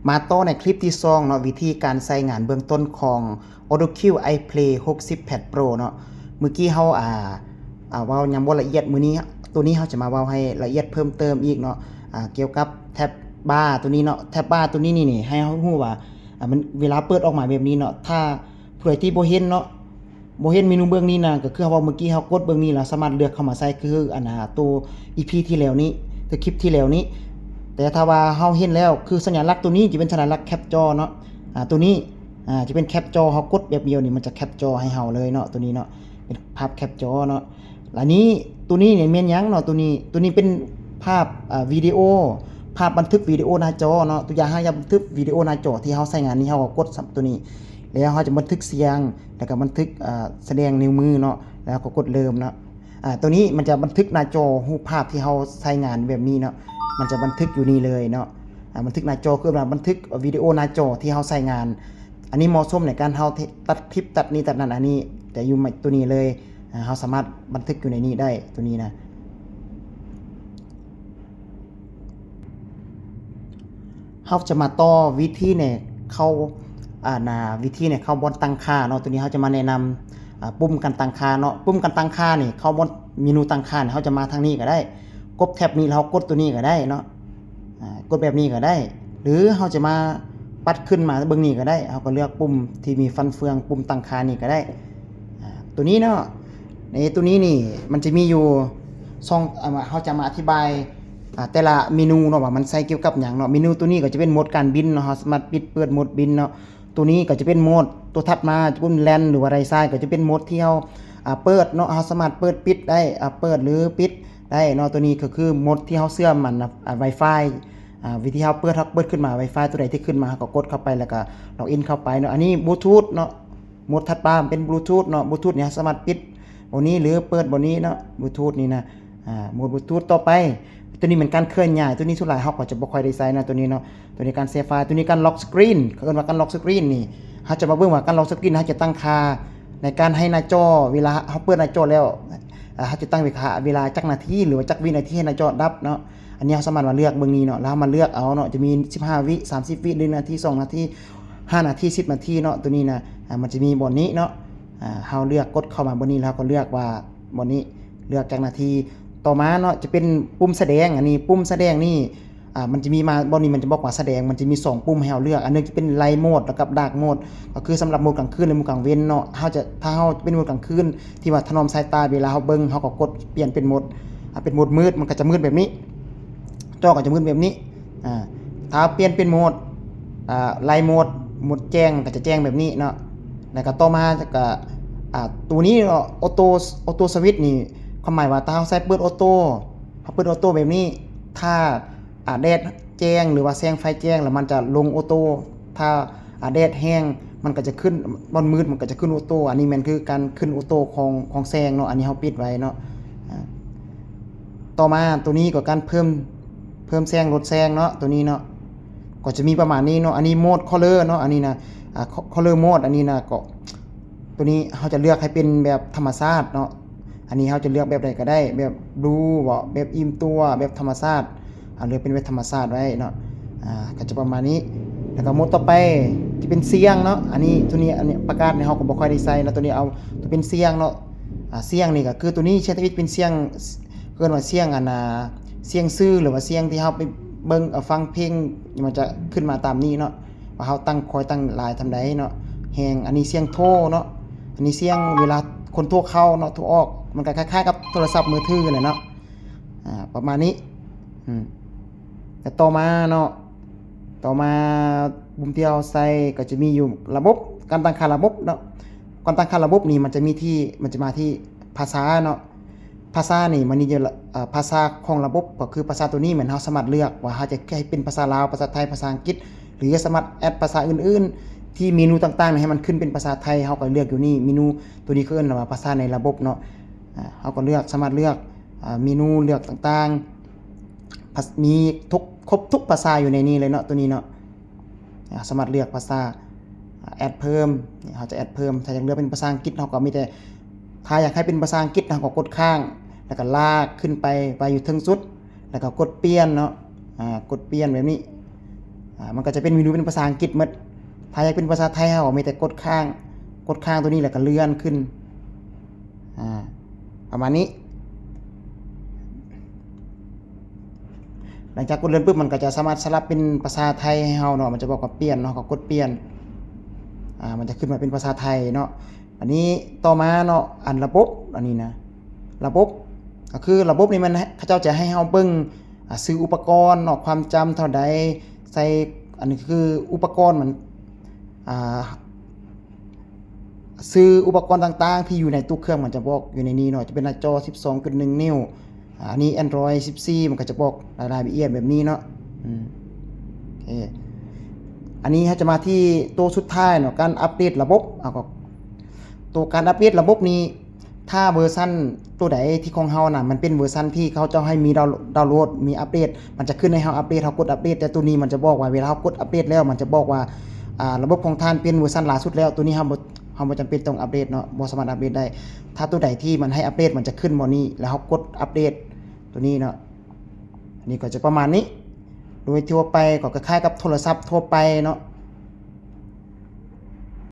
มาต่อในคลิปที่2เนาะวิธีการใช้งานเบื้องต้นของ AutoCue iPlay 60 Pad Pro เนาะเมื่อกี้เฮาเว้ายังบ่ละเอียดมื้อนี้ตัวนี้เฮาจะมาเว้าให้ละเอียดเพิ่มเติมอีกเนาะเกี่ยวกับแท็บบาร์ตัวนี้เนาะแท็บบาร์ตัวนี้นี่ให้เฮาฮู้ว่ามันเวลาเปิดออกมาแบบนี้เนาะถ้าผู้ใดที่บ่เห็นเนาะบ่เห็นเมนูเบื้องนี้นะก็คือว่าเมื่อกี้เฮากดเบื้องนี้แล้วสามารถเลือกเข้ามาใส่คือตัว EP ที่แล้วนี้ตัวคลิปที่แล้วนี้แต่ถ้าว่าเฮาเห็นแล้วคือสัญลักษณ์ตัวนี้จะเป็นสัญลักษณ์แคปจอเนาะตัวนี้จะเป็นแคปจอเฮากดแบบเดียวนี่มันจะแคปจอให้เฮาเลยเนาะตัวนี้เนาะเป็นภาพแคปจอเนาะแล้วนี้ตัวนี้เนี่ยแม่นหยังเนาะตัวนี้เป็นภาพวิดีโอภาพบันทึกวิดีโอหน้าจอเนาะตัวอย่างเฮาจะบันทึกวิดีโอหน้าจอที่เฮาใช้งานนี้เฮาก็กดตัวนี้แล้วเฮาจะบันทึกเสียงแล้วก็บันทึกแสดงนิ้วมือเนาะแล้วก็กดเริ่มเนาะตัวนี้มันจะบันทึกหน้าจอรูปภาพที่เฮาใช้งานแบบนี้เนาะมันจะบันทึกอยู่นี่เลยเนาะบันทึกหน้าจอคือบันทึกวิดีโอหน้าจอที่เฮาใช้งานอันนี้เหมาะสมในการเฮาตัดคลิปตัดนี้ตัดนั้นอันนี้จะอยู่ตัวนี้เลยเฮาสามารถบันทึกอยู่ในนี้ได้ตัวนี้นะเฮาจะมาต่อวิธีเนี่ยเข้าวิธีเนี่ยเข้าบนตั้งค่าเนาะตัวนี้เฮาจะมาแนะนำปุ่มการตั้งค่าเนาะปุ่มการตั้งค่านี่เข้าบนเมนูตั้งค่าเฮาจะมาทางนี้ก็ได้กดแท็บนี้แล้วกดตัวนี้ก็ได้เนาะกดแบบนี้ก็ได้หรือเฮาจะมาปัดขึ้นมาเบิ่งนี้ก็ได้เฮาก็เลือกปุ่มที่มีฟันเฟืองปุ่มตั้งค่านี่ก็ได้ตัวนี้เนาะในตัวนี้นี่มันจะมีอยู่เฮาจะมาอธิบายแต่ละเมนูเนาะว่ามันใช้เกี่ยวกับหยังเนาะเมนูตัวนี้ก็จะเป็นโหมดการบินเนาะเฮาสามารถปิดเปิดโหมดบินเนาะตัวนี้ก็จะเป็นโหมดตัวถัดมาจะเป็นแลนหรือว่าไรซ้ายก็จะเป็นโหมดที่เฮาเปิดเนาะเฮาสามารถเปิดปิดได้เปิดหรือปิดได้เนาะตัวนี้ก็คือโหมดที่เฮาเชื่อมมัน Wi-Fi วิธีเฮาเปิดขึ้นมา Wi-Fi ตัวใดที่ขึ้นมาก็กดเข้าไปแล้วก็ล็อกอินเข้าไปเนาะอันนี้บลูทูธเนาะโหมดถัดมาเป็นบลูทูธเนาะบลูทูธเนี่ยสามารถปิดบนนี้หรือเปิดบนนี้เนาะบลูทูธนี่นะโหมดบลูทูธต่อไปตัวนี้เหมือนการเคลื่อนย้ายตัวนี้สุดหลายเฮาก็จะบ่ค่อยได้ใช้นะตัวนี้เนาะตัวนี้การเซฟไฟล์ตัวนี้การล็อกสกรีนเขาเรียกว่าการล็อกสกรีนนี่เฮาจะมาเบิ่งว่าการล็อกสกรีนเฮาจะตั้งค่าในการให้หน้าจอเวลาเฮาเปิดหน้าจอแล้วเฮาจะตั้งเวลาจักนาทีหรือว่าจักวินาทีให้หน้าจอดับเนาะอันนี้เฮาสามารถมาเลือกเบิ่งนี้เนาะแล้วมาเลือกเอาเนาะจะมี15วิ30วิ1นาที2นาที5นาที10นาทีเนาะตัวนี้นะมันจะมีบนนี้เนาะเฮาเลือกกดเข้ามาบนนี้แล้วก็เลือกว่าบนนี้เลือกจักนาทีต่อมาเนาะจะเป็นปุ่มแสดงอันนี้ปุ่มแสดงนี่มันจะมีมาบนนี้มันจะบอกว่าแสดงมันจะมี2ปุ่มให้เราเลือกอันนึงจะเป็นไลท์โหมดแล้วกับดาร์กโหมดก็คือสำหรับโหมดกลางคืนและโหมดกลางเว้นเนาะถ้าเฮาเป็นโหมดกลางคืนที่ว่าถนอมสายตาเวลาเฮาเบิ่งเฮาก็กดเปลี่ยนเป็นโหมดมืดมันก็จะมืดแบบนี้จอก็จะมืดแบบนี้ถ้าเปลี่ยนเป็นโหมดไลท์โหมดแจ้งก็จะแจ้งแบบนี้เนาะแล้วก็ต่อมาก็ตัวนี้เนาะออโต้สวิตช์นี่ความหมายว่าถ้าเราใส่เปิดออโต้แบบนี้ถ้าแดดแจ้งหรือว่าแสงไฟแจ้งแล้วมันจะลงออโต้ถ้าแดดแห้งมันก็จะขึ้นบนมืดมันก็จะขึ้นออโต้อันนี้มันคือการขึ้นออโต้ของแสงเนาะอันนี้เราปิดไว้เนาะต่อมาตัวนี้ก็การเพิ่มแสงลดแสงเนาะตัวนี้เนาะก็จะมีประมาณนี้เนาะอันนี้โหมดคัลเลอร์เนาะอันนี้นะคัลเลอร์โหมดอันนี้นะก็ตัวนี้เราจะเลือกให้เป็นแบบธรรมชาติเนาะอันนี้เราจะเลือกแบบใดก็ได้แบบบลูแบบอิ่มตัวแบบธรรมชาติเลือกเป็นแบบธรรมชาติไว้เนาะก็จะประมาณนี้แล้วก็โหมดต่อไปที่เป็นเสียงเนาะอันนี้ตัวนี้ประกาศในเฮาก็บ่ค่อยได้ใช้นะตัวนี้เอาตัวเป็นเสียงเนาะเสียงนี่ก็คือตัวนี้ใช้ทวิตเป็นเสียงเกินว่าเสียงเสียงซื่อหรือว่าเสียงที่เฮาไปเบิ่งฟังเพลงมันจะขึ้นมาตามนี้เนาะว่าเฮาคอยตั้งหลายทำใดเนาะแฮงอันนี้เสียงโทรเนาะอันนี้เสียงเวลาคนโทรเข้าเนาะโทรออกมันก็คล้ายๆกับโทรศัพท์มือถือเลยเนาะประมาณนี้แต่ต่อมาเนาะปุ่มที่เราใส่ก็จะมีอยู่ระบบการตั้งค่าระบบเนาะการตั้งค่าระบบนี่มันจะมาที่ภาษาเนาะภาษานี่มันนี่จะภาษาของระบบก็คือภาษาตัวนี้เหมือนเราสามารถเลือกว่าเราจะให้เป็นภาษาลาวภาษาไทยภาษาอังกฤษหรือสามารถแอดภาษาอื่นๆที่เมนูต่างๆให้มันขึ้นเป็นภาษาไทยเราก็เลือกอยู่นี่เมนูตัวนี้คือว่าภาษาในระบบเนาะเราก็สามารถเลือกเมนูเลือกต่างๆมีครบทุกภาษาอยู่ในนี้เลยเนาะตัวนี้เนาะสามารถเลือกภาษาแอดเพิ่มเราจะแอดเพิ่มถ้าอยากเลือกเป็นภาษาอังกฤษเราก็มีแต่ถ้าอยากให้เป็นภาษาอังกฤษเราก็กดข้างแล้วก็ลากขึ้นไปอยู่ถึงสุดแล้วก็กดเปลี่ยนเนาะกดเปลี่ยนแบบนี้ มันก็จะเป็นเมนูเป็นภาษาอังกฤษหมดถ้าอยากเป็นภาษาไทยเฮาก็มีแต่กดข้างตัวนี้แล้วก็เลื่อนขึ้นประมาณนี้หลังจากกดเลื่อนปุ๊บมันก็จะสามารถสลับเป็นภาษาไทยให้เฮาเนาะมันจะบอกว่าเปลี่ยนเนาะก็กดเปลี่ยนมันจะขึ้นมาเป็นภาษาไทยเนาะอันนี้ต่อมาเนาะอันระบบอันนี้นะระบบก็คือระบบนี้มันเขาเจ้าจะให้เฮาเบิ่งซื้ออุปกรณ์เนาะความจำเท่าใดใส่อันนี้คืออุปกรณ์มันซื้ออุปกรณ์ต่างๆที่อยู่ในตู้เครื่องมันจะบอกอยู่ในนี้เนาะจะเป็นหน้าจอ 12.1 นิ้วอันนี้ Android 14มันก็จะบอกรายละเอียดแบบนี้เนาะโอเคอันนี้จะมาที่ตัวสุดท้ายเนาะการอัปเดตระบบก็ตัวการอัปเดตระบบนี้ถ้าเวอร์ชันตัวใดที่ของเฮาน่ะมันเป็นเวอร์ชันที่เขาจะให้มีดาวน์โหลดมีอัปเดตมันจะขึ้นให้เฮาอัปเดตเฮากดอัปเดตแต่ตัวนี้มันจะบอกว่าเวลาเฮากดอัปเดตแล้วมันจะบอกว่าระบบของท่านเป็นเวอร์ชันล่าสุดแล้วตัวนี้เฮาบ่จำเป็นต้องอัปเดตเนาะบ่สามารถอัปเดตได้ถ้าตัวใดที่มันให้อัปเดตมันจะขึ้นบ่นี้แล้วเฮากดอัปเดตตัวนี้เนาะอันนี้ก็จะประมาณนี้โดยทั่วไปก็คล้ายๆกับโทรศัพท์ทั่วไปเนาะ